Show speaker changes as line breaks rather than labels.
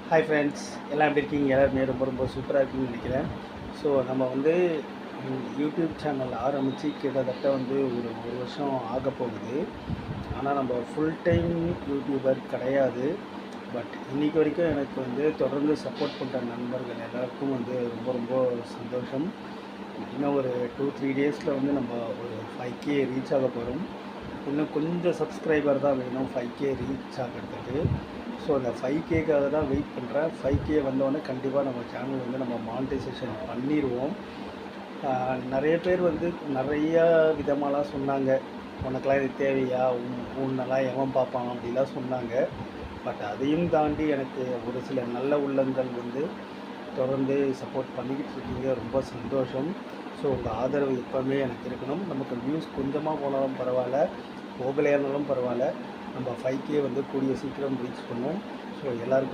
Hi friends, எல்லாம் எப்படி இருக்கீங்க? எல்லாருமே ரொம்ப ரொம்ப சூப்பராக இருக்குன்னு நினைக்கிறேன். ஸோ நம்ம வந்து யூடியூப் சேனல் ஆரம்பித்து கிட்டத்தட்ட ஒரு வருஷம் ஆக போகுது. ஆனால் நம்ம ஃபுல் டைம் யூடியூபர் கிடையாது. பட் இன்றைக்கி வரைக்கும் எனக்கு தொடர்ந்து சப்போர்ட் பண்ணுற நண்பர்கள் எல்லாருக்கும் ரொம்ப ரொம்ப சந்தோஷம். இன்னும் ஒரு 2-3 டேஸில் நம்ம ஒரு 5K ரீச் ஆக போகிறோம். இன்னும் கொஞ்சம் சப்ஸ்கிரைபர் தான் வேணும் 5K ரீச் ஆகிறதுக்கு. ஸோ அந்த 5Kக்காக தான் வெயிட் பண்ணுறேன். 5K வந்தோடனே கண்டிப்பாக நம்ம சேனல் நம்ம மானிட்டைசேஷன் பண்ணிடுவோம். நிறைய பேர் நிறையா விதமாலாம் சொன்னாங்க, உனக்கெலாம் இது தேவையா, உன்னெல்லாம் எவன் பார்ப்பான் அப்படிலாம் சொன்னாங்க. பட் அதையும் தாண்டி எனக்கு ஒரு சில நல்ல உள்ளங்கள் தொடர்ந்து சப்போர்ட் பண்ணிக்கிட்டு இருக்கீங்க, ரொம்ப சந்தோஷம். ஸோ உங்கள் ஆதரவு எப்போவுமே எனக்கு இருக்கணும். நமக்கு வியூஸ் கொஞ்சமாக போனாலும் பரவாயில்ல, போகலையானாலும் பரவாயில்ல, நம்ம 5K கூடிய சீக்கிரம் ரீச் பண்ணுவோம். ஸோ எல்லாருக்கும்